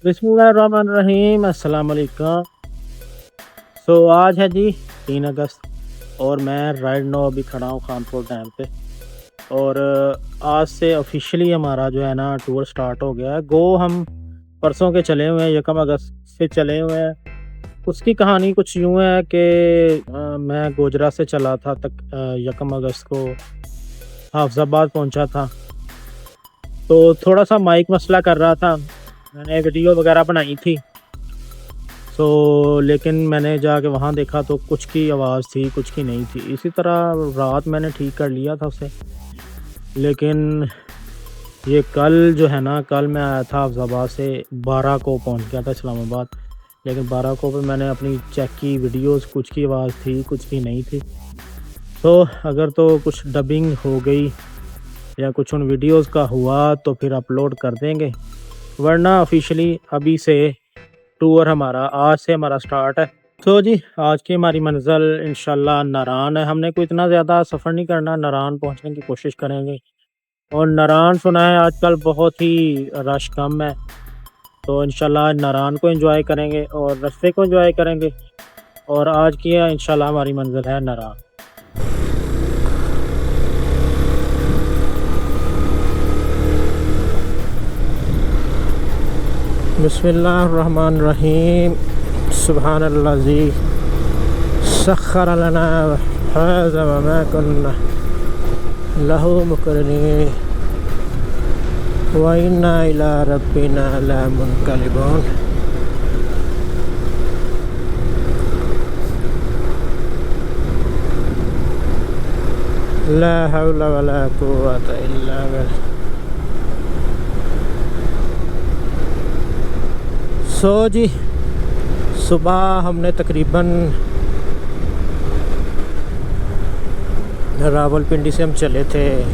बिस्मिल्लाहिर्रहमानिर्रहीम अस्सलाम वालेकुम। आज है जी 3 अगस्त और मैं राइट नाउ अभी खड़ा हूँ खानपुर डैम पे। और आज से ऑफिशियली हमारा जो है ना टूर स्टार्ट हो गया है। हम परसों के चले हुए हैं, 1 अगस्त से चले हुए हैं। उसकी कहानी कुछ यूँ है कि मैं गोजरा से चला था तक 1 अगस्त को हाफजाबाद पहुँचा था। तो थोड़ा सा माइक मसला कर रहा था, मैंने वीडियो वगैरह बनाई थी। लेकिन मैंने जाके वहाँ देखा तो कुछ की आवाज़ थी, कुछ की नहीं थी। इसी तरह रात मैंने ठीक कर लिया था उसे। लेकिन ये कल जो है ना, कल मैं आया था हाफजाबाद से, 12 को पहुँच गया था इस्लामाबाद। लेकिन 12 को भी मैंने अपनी चेक की वीडियोस, कुछ की आवाज़ थी, कुछ की नहीं थी। अगर तो कुछ डबिंग हो गई या कुछ उन वीडियोस का हुआ तो फिर अपलोड कर देंगे, वरना ऑफिशियली अभी से टूर हमारा आज से हमारा स्टार्ट है। जी, आज की हमारी मंज़िल इंशाल्लाह नारान है। हमने कोई इतना ज़्यादा सफ़र नहीं करना, नारान पहुंचने की कोशिश करेंगे। और नारान सुना है आजकल बहुत ही रश कम है, तो इंशाल्लाह नारान को एंजॉय करेंगे और रास्ते को एंजॉय करेंगे। और आज की इंशाल्लाह हमारी मंज़िल है नारान। बिस्मिल्लाहिर्रहमानिर्रहीम। सुब्हानल्लाज़ी सख्खर लना हाज़ा व मा कुन्ना लहू मुक़रिनीन व इन्ना इला रब्बिना लमुनक़लिबून। ला हौला व ला कुव्वता इल्ला बिल्लाह। जी, सुबह हमने तकरीबन रावलपिंडी से हम चले थे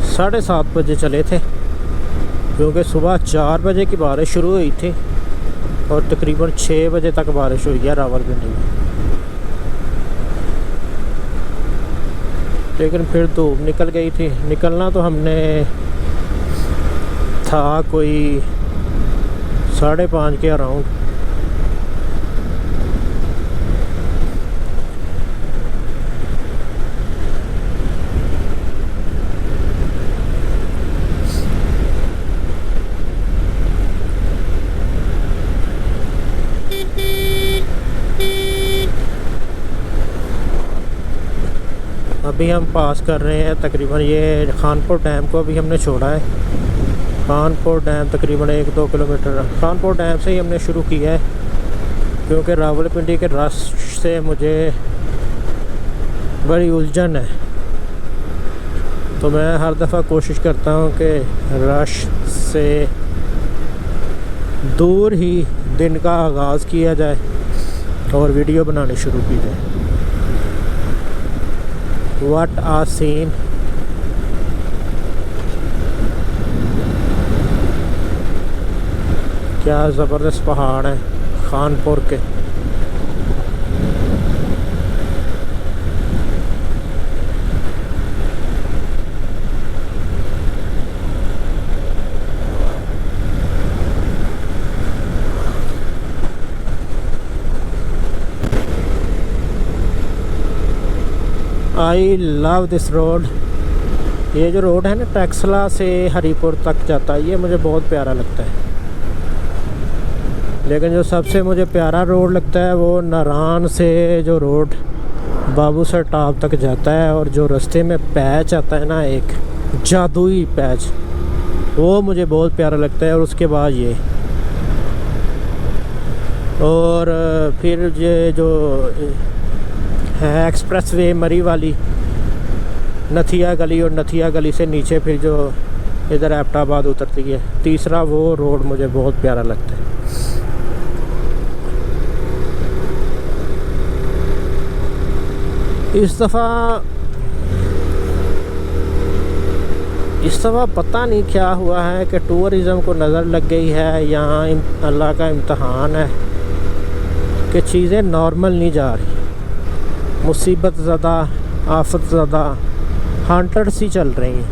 7:30 बजे चले थे, क्योंकि सुबह 4 बजे की बारिश शुरू हुई थी और तकरीबन 6 बजे तक बारिश हुई है रावलपिंडी में। लेकिन फिर धूप निकल गई थी। निकलना तो हमने था कोई 5:30 के अराउंड। अभी हम पास कर रहे हैं तकरीबन ये खानपुर डैम को। अभी हमने छोड़ा है खानपुर डैम, तकरीबन 1-2 किलोमीटर खानपुर डैम से ही हमने शुरू किया है, क्योंकि रावलपिंडी के रास्ते से मुझे बड़ी उलझन है। तो मैं हर दफ़ा कोशिश करता हूँ कि रश से दूर ही दिन का आगाज़ किया जाए और वीडियो बनानी शुरू की जाए। What a scene. क्या ज़बरदस्त पहाड़ है खानपुर के। I love this road. ये जो रोड है ना, टैक्सला से हरीपुर तक जाता है, ये मुझे बहुत प्यारा लगता है। लेकिन जो सबसे मुझे प्यारा रोड लगता है वो नारान से जो रोड बाबूसर टॉप तक जाता है, और जो रास्ते में पैच आता है ना, एक जादुई पैच, वो मुझे बहुत प्यारा लगता है। और उसके बाद ये, और फिर ये जो है एक्सप्रेस वे मरी वाली, नथिया गली, और नथिया गली से नीचे फिर जो इधर एबटाबाद उतरती है, तीसरा वो रोड मुझे बहुत प्यारा लगता है। इस दफ़ा पता नहीं क्या हुआ है कि टूरिज़म को नज़र लग गई है, यहाँ अल्लाह का इम्तहान है कि चीज़ें नॉर्मल नहीं जा रही। मुसीबत ज़्यादा, आफत ज़्यादा, हंटर्स ही चल रही हैं।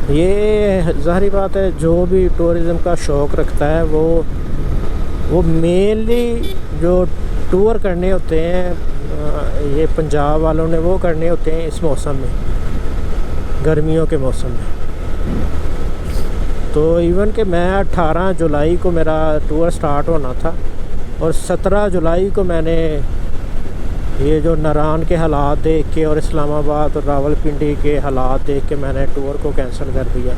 ये ज़ाहिर बात है, जो भी टूरिज़म का शौक़ रखता है वो मेनली जो टूर करने होते हैं ये पंजाब वालों ने वो करने होते हैं इस मौसम में, गर्मियों के मौसम में। तो इवन कि मैं 18 जुलाई को मेरा टूर स्टार्ट होना था और 17 जुलाई को मैंने ये जो नारान के हालात देख के और इस्लामाबाद और रावलपिंडी के हालात देख के मैंने टूर को कैंसिल कर दिया।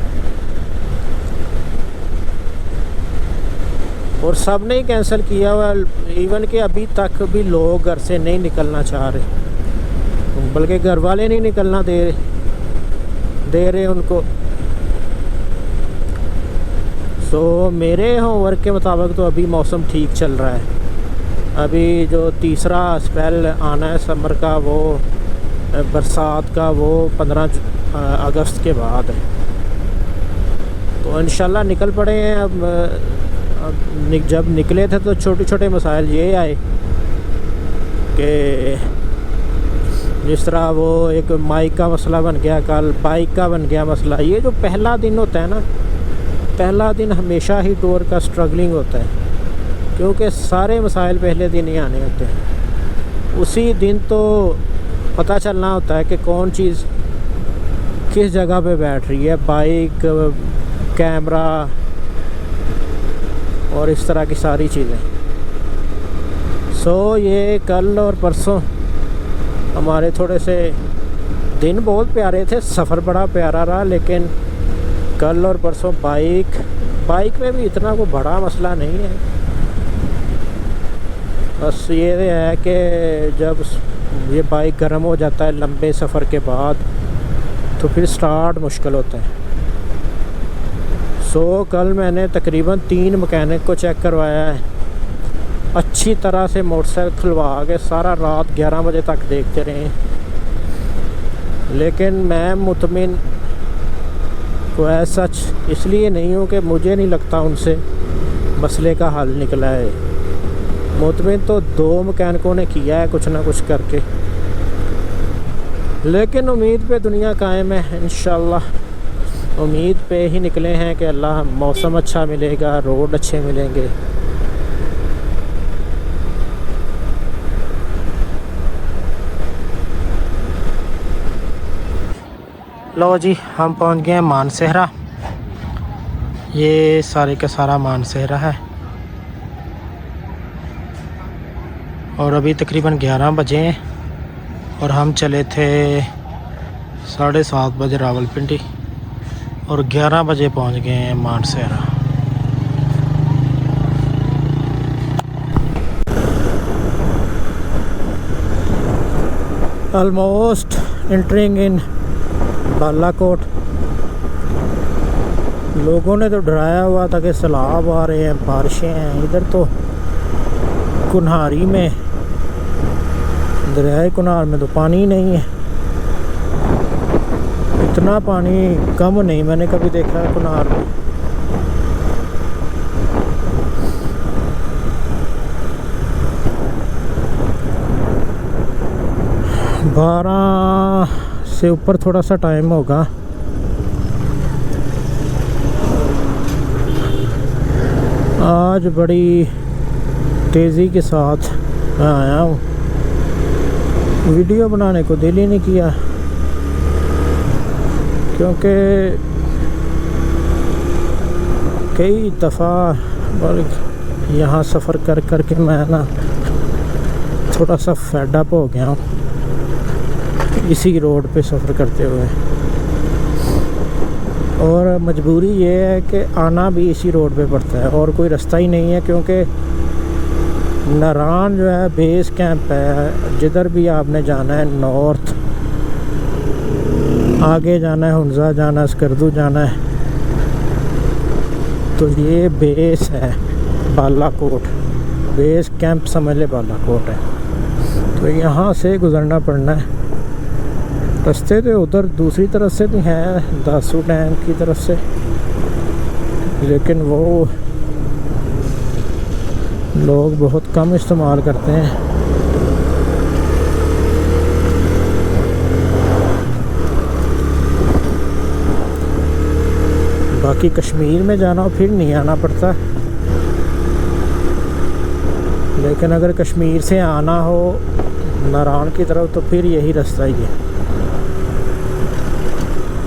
और सब ने ही कैंसिल किया हुआ, इवन कि अभी तक भी लोग घर से नहीं निकलना चाह रहे, बल्कि घर वाले नहीं निकलना दे रहे उनको। सो मेरे होमवर्क के मुताबिक तो अभी मौसम ठीक चल रहा है। अभी जो तीसरा स्पेल आना है समर का, वो बरसात का, वो 15 अगस्त के बाद है। तो इंशाल्लाह निकल पड़े हैं। अब जब निकले थे तो छोटे छोटे मसाइल ये आए कि जिस तरह वो एक माइक का मसला बन गया, कल बाइक का बन गया मसला। ये जो पहला दिन होता है ना, पहला दिन हमेशा ही टूर का स्ट्रगलिंग होता है, क्योंकि सारे मसाइल पहले दिन ही आने होते हैं। उसी दिन तो पता चलना होता है कि कौन चीज़ किस जगह पे बैठ रही है, बाइक, कैमरा और इस तरह की सारी चीज़ें। सो ये कल और परसों हमारे थोड़े से दिन बहुत प्यारे थे, सफ़र बड़ा प्यारा रहा। लेकिन कल और परसों बाइक में भी इतना कोई बड़ा मसला नहीं है। बस ये है कि जब ये बाइक गर्म हो जाता है लंबे सफ़र के बाद तो फिर स्टार्ट मुश्किल होता है। सो कल मैंने तकरीबन 3 मैकेनिक को चेक करवाया है, अच्छी तरह से मोटरसाइकिल खुलवा के सारा रात 11 बजे तक देखते रहे। लेकिन मैं मुतमिन को ऐसा सच इसलिए नहीं हूँ कि मुझे नहीं लगता उनसे मसले का हल निकला है। मुतमिन तो 2 मैकेनिकों ने किया है कुछ ना कुछ करके। लेकिन उम्मीद पे दुनिया कायम है, इंशाल्लाह उम्मीद पे ही निकले हैं कि अल्लाह मौसम अच्छा मिलेगा, रोड अच्छे मिलेंगे। लो जी, हम पहुंच गए हैं मानसहरा। ये सारे का सारा मानसहरा है और अभी तकरीबन 11 बजे हैं और हम चले थे 7:30 बजे रावलपिंडी और 11 बजे पहुंच गए हैं Mansehra. Almost entering in Balakot. लोगों ने तो डराया हुआ था कि सैलाब आ रहे हैं, बारिशें हैं। इधर तो कुन्हारी में, दरियाए कुन्हार में तो पानी ही नहीं है। इतना पानी कम नहीं मैंने कभी देखा है कुन्हार में। बारह से ऊपर थोड़ा सा टाइम होगा। आज बड़ी तेज़ी के साथ मैं आया हूँ, वीडियो बनाने को दिल ही नहीं किया क्योंकि कई दफ़ा यहाँ सफ़र कर कर के मैं ना थोड़ा सा फेड अप हो गया हूँ इसी रोड पे सफ़र करते हुए। और मजबूरी ये है कि आना भी इसी रोड पे पड़ता है और कोई रास्ता ही नहीं है, क्योंकि नारान जो है बेस कैंप है। जिधर भी आपने जाना है, नॉर्थ आगे जाना है, हुंजा जाना है, स्कर्दू जाना है, तो ये बेस है बालाकोट। बेस कैंप समझ ले बालाकोट है। तो यहाँ से गुज़रना पड़ना है। रास्ते तो उधर दूसरी तरफ से भी हैं, दासू डैम की तरफ से, लेकिन वो लोग बहुत कम इस्तेमाल करते हैं। बाकी कश्मीर में जाना हो फिर नहीं आना पड़ता, लेकिन अगर कश्मीर से आना हो नारायण की तरफ तो फिर यही रास्ता ही है,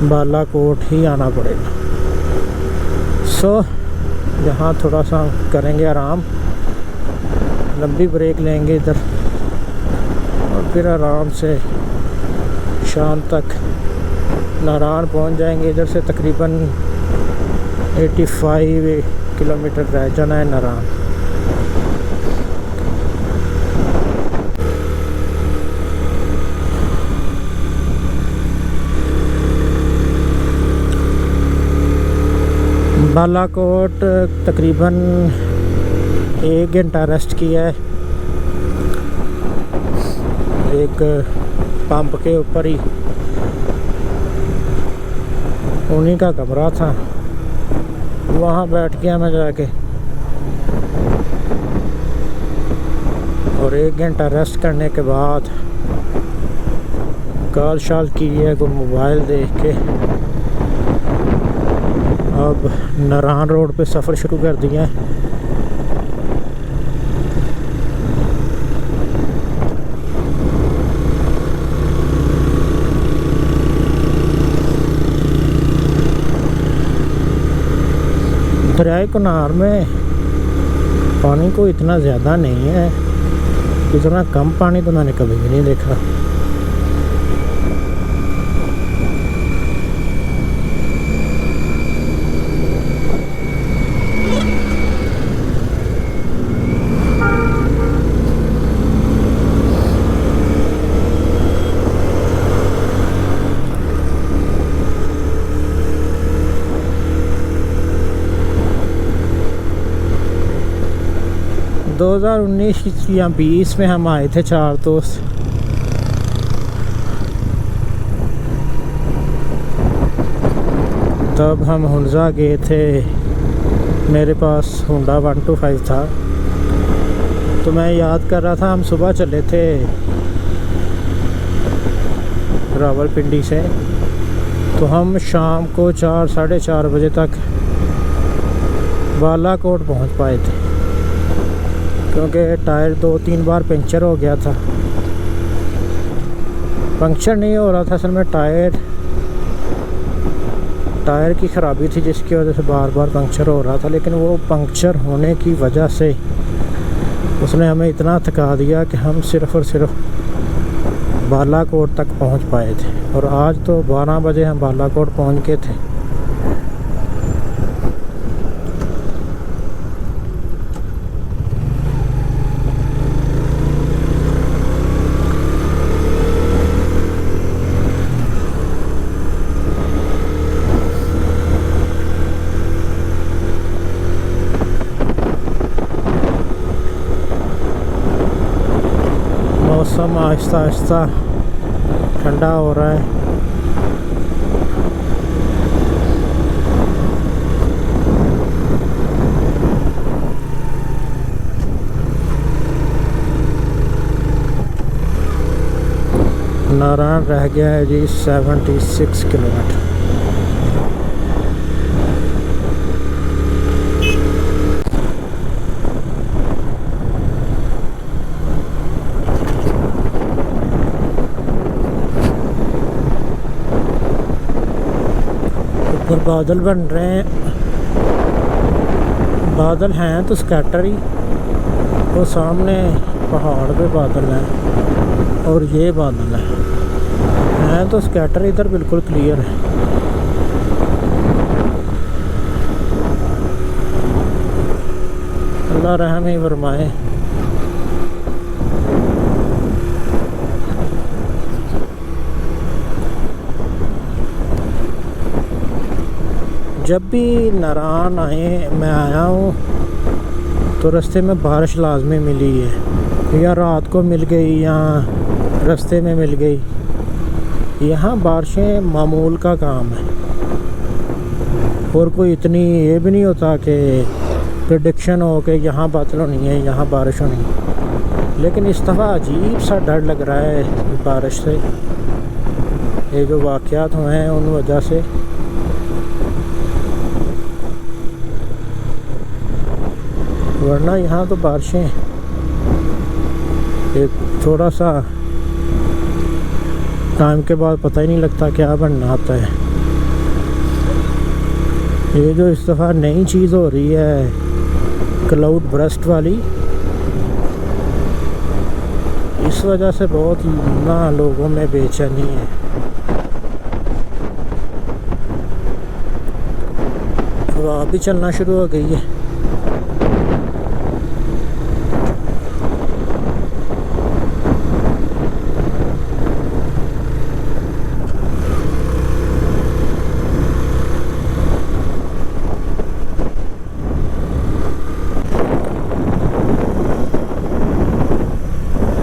बालाकोट ही आना पड़ेगा। सो यहाँ थोड़ा सा करेंगे आराम, लंबी ब्रेक लेंगे इधर और फिर आराम से शाम तक नारायण पहुँच जाएंगे। इधर से तकरीबन 85 किलोमीटर रह जाना है नारायण। बालाकोट तकरीबन 1 घंटा रेस्ट किया है, एक पंप के ऊपर ही उन्हीं का कमरा था, वहाँ बैठ गया मैं जाके और 1 घंटा रेस्ट करने के बाद कॉल शाल की है, कोई मोबाइल देख के अब नारायण रोड पे सफ़र शुरू कर दिया है। दरियाए कुनार में पानी को इतना ज़्यादा नहीं है, इतना कम पानी तो मैंने कभी भी नहीं देखा। दो 2019 या 20 में हम आए थे 4 दोस्त, तब हम हुंजा गए थे, मेरे पास होंडा 125 था, तो मैं याद कर रहा था हम सुबह चले थे रावलपिंडी से, तो हम शाम को 4 साढ़े 4 बजे तक बालाकोट पहुंच पाए थे, क्योंकि टायर 2-3 बार पंक्चर हो गया था। पंक्चर नहीं हो रहा था असल में, टायर की ख़राबी थी जिसकी वजह से बार बार पंक्चर हो रहा था, लेकिन वो पंक्चर होने की वजह से उसने हमें इतना थका दिया कि हम सिर्फ़ और सिर्फ बालाकोट तक पहुंच पाए थे। और आज तो 12 बजे हम बालाकोट पहुंच गए थे। मौसम आहिस्ता आहिस्ता ठंडा हो रहा है। नारायण रह गया है जी 76 किलोमीटर। ऊपर बादल बन रहे हैं, बादल हैं तो स्कैटर ही, वो सामने पहाड़ पे बादल हैं और ये बादल हैं तो स्कैटर, इधर बिल्कुल क्लियर है। अल्लाह रहम ही फरमाए। जब भी नारायण मैं आया हूँ तो रास्ते में बारिश लाजमी मिली है, या रात को मिल गई या रास्ते में मिल गई। यहाँ बारिशें मामूल का काम है और कोई इतनी ये भी नहीं होता कि प्रेडिक्शन हो कि यहाँ बादल होनी है यहाँ बारिश होनी है। लेकिन इस दफ़ा अजीब सा डर लग रहा है बारिश से, ये जो वाक़यात हुए हैं उन वजह से वरना यहाँ तो बारिशें एक थोड़ा सा टाइम के बाद पता ही नहीं लगता क्या बनना आता है। ये जो इस दफ़ा नई चीज़ हो रही है क्लाउड बर्स्ट वाली, इस वजह से बहुत ना लोगों में बेचैनी है। हवा भी चलना शुरू हो गई है।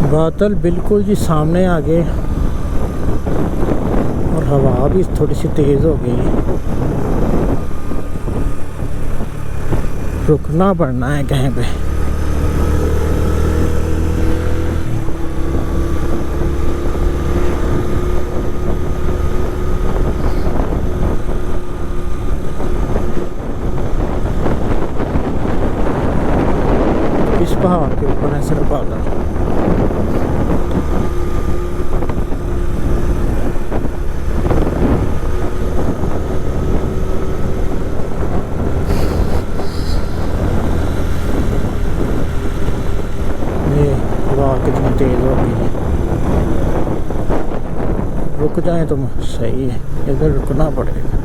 बादल बिल्कुल जी सामने आ गए और हवा भी थोड़ी सी तेज़ हो गई है। रुकना पड़ना है कहीं पे। इस पहाड़ के ऊपर है सिर्फ बादल। कितनी तेज़ हो गई है। रुक जाए तो सही है, इधर रुकना पड़ेगा।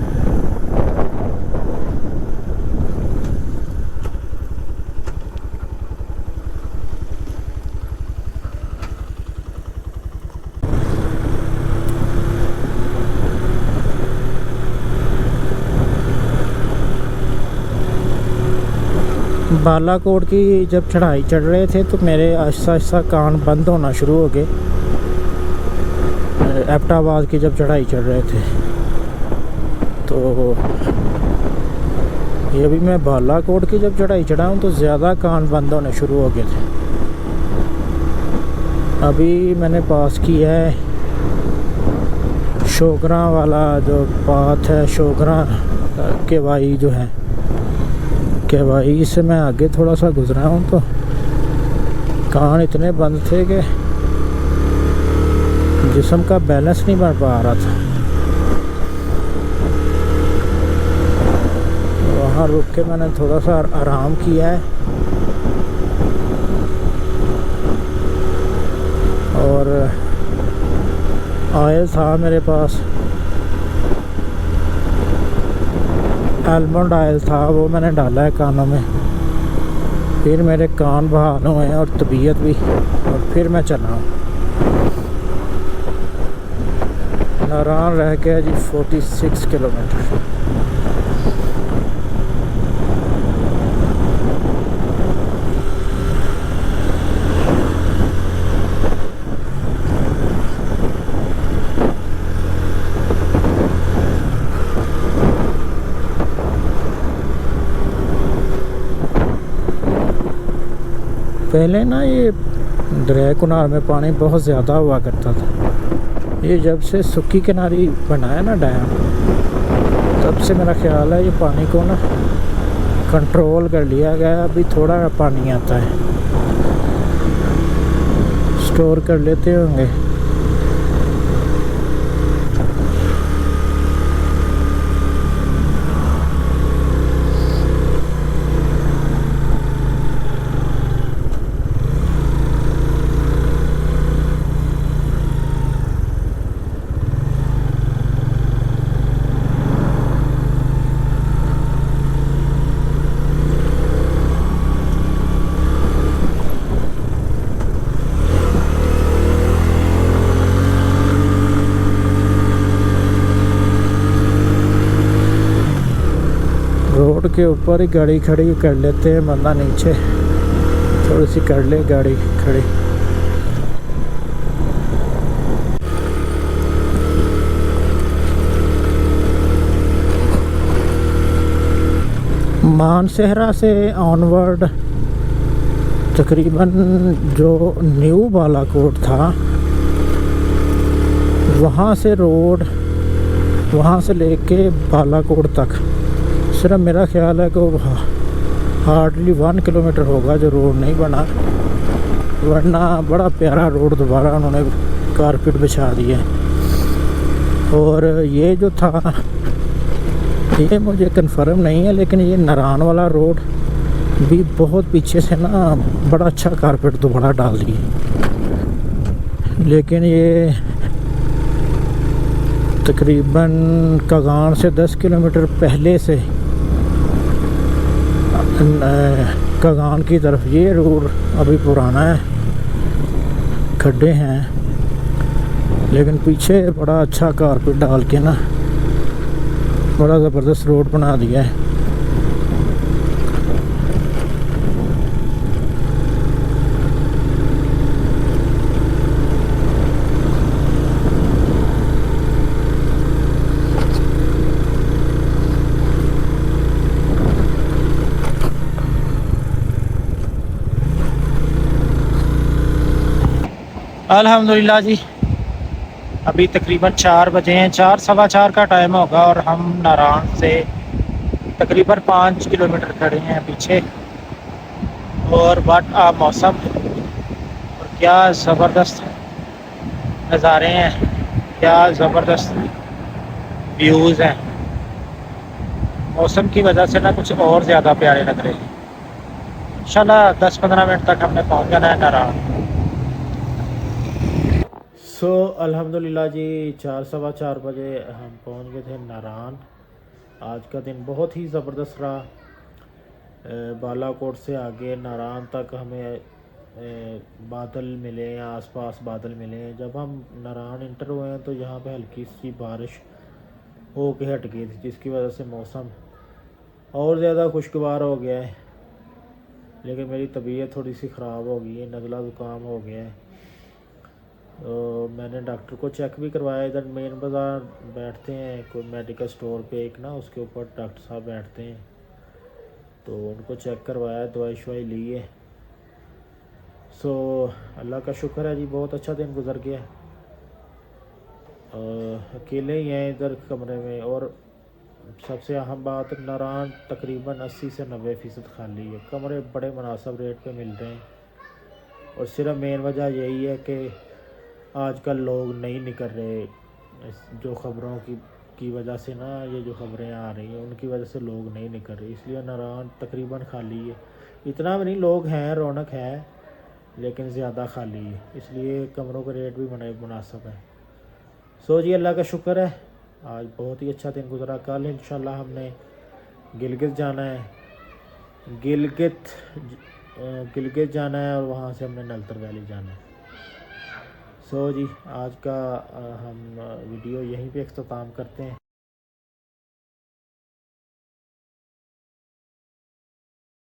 बालाकोट की जब चढ़ाई चढ़ रहे थे तो मेरे आहिस्ता आहिस्ता कान बंद होना शुरू हो गए। एबटाबाद की जब चढ़ाई चढ़ रहे थे तो ये भी मैं बालाकोट की जब चढ़ाई चढ़ा हूँ तो ज़्यादा कान बंद होने शुरू हो गए थे। अभी मैंने पास किया है शोगरा वाला जो पाथ है, शोगरा के वाई जो है के भाई से मैं आगे थोड़ा सा गुजरा हूँ तो कान इतने बंद थे कि जिस्म का बैलेंस नहीं बन पा रहा था। वहाँ रुक के मैंने थोड़ा सा आराम किया है और ऑयल था मेरे पास, आलमंड ऑयल था, वो मैंने डाला है कानों में। फिर मेरे कान बहाल हुए हैं और तबीयत भी, और फिर मैं चला हूँ। नारान रह गया जी 46 किलोमीटर। पहले ना ये दरिया कुनार में पानी बहुत ज़्यादा हुआ करता था। ये जब से सुक्की किनारी बनाया ना डैम, तब से मेरा ख्याल है ये पानी को ना कंट्रोल कर लिया गया। अभी थोड़ा पानी आता है, स्टोर कर लेते होंगे। रोड के ऊपर ही गाड़ी खड़ी कर लेते हैं, वरना नीचे थोड़ी सी कर ले गाड़ी खड़ी। मानसहरा से ऑनवर्ड तकरीबन जो न्यू बालाकोट था वहाँ से रोड, वहाँ से लेके बालाकोट तक सिर्फ मेरा ख्याल है कि हार्डली 1 किलोमीटर होगा जो रोड नहीं बना, वरना बड़ा प्यारा रोड दोबारा उन्होंने कारपेट बिछा दिया। और ये जो था ये मुझे कंफर्म नहीं है, लेकिन ये नारान वाला रोड भी बहुत पीछे से ना बड़ा अच्छा कारपेट दोबारा डाल दिए। लेकिन ये तकरीबन कगान से 10 किलोमीटर पहले से कगान की तरफ ये रोड अभी पुराना है, खड्डे हैं, लेकिन पीछे बड़ा अच्छा कारपेट डाल के ना बड़ा ज़बरदस्त रोड बना दिया है। अल्हम्दुलिल्लाह जी, अभी तकरीबन 4 बजे हैं, 4 सवा 4 का टाइम होगा और हम नारान से तकरीबन 5 किलोमीटर खड़े हैं पीछे। और बट आप मौसम और क्या ज़बरदस्त नज़ारे हैं, क्या ज़बरदस्त व्यूज़ हैं। मौसम की वजह से ना कुछ और ज़्यादा प्यारे लग रहे हैं। इंशाल्लाह 10-15 मिनट तक हमने पहुंच जाना है नारान। अल्हम्दुलिल्लाह जी, 4 सवा 4 बजे हम पहुंच गए थे नारान। आज का दिन बहुत ही ज़बरदस्त रहा। बालाकोट से आगे नारान तक हमें बादल मिले, आसपास बादल मिले। जब हम नारान इंटर हुए हैं तो यहाँ पे हल्की सी बारिश हो के हट गई थी, जिसकी वजह से मौसम और ज़्यादा खुशगवार हो गया है। लेकिन मेरी तबीयत थोड़ी सी ख़राब हो गई है, नज़ला ज़ुकाम हो गया है। तो मैंने डॉक्टर को चेक भी करवाया। इधर मेन बाज़ार बैठते हैं कोई मेडिकल स्टोर पे एक ना, उसके ऊपर डॉक्टर साहब बैठते हैं, तो उनको चेक करवाया, दवाई शवाई ली है। अल्लाह का शुक्र है जी, बहुत अच्छा दिन गुजर गया। अकेले ही हैं इधर कमरे में। और सबसे अहम बात, नारान तकरीबन 80 से 90% खाली है, कमरे बड़े मुनासिब रेट पे मिल रहे हैं। और सिर्फ मेन वजह यही है कि आजकल लोग नहीं निकल रहे, जो ख़बरों की वजह से ना, ये जो ख़बरें आ रही हैं उनकी वजह से लोग नहीं निकल रहे, इसलिए नारान तकरीबन खाली है। इतना भी नहीं, लोग हैं, रौनक है, लेकिन ज़्यादा खाली है, इसलिए कमरों का रेट भी मुनासिब है। जी, अल्लाह का शुक्र है, आज बहुत ही अच्छा दिन गुजरा। कल इंशाल्लाह हमने गिलगित जाना है, गिलगित जाना है और वहाँ से हमने नलतर वैली जाना है। जी, आज का हम वीडियो यहीं पे इख्तिताम करते हैं।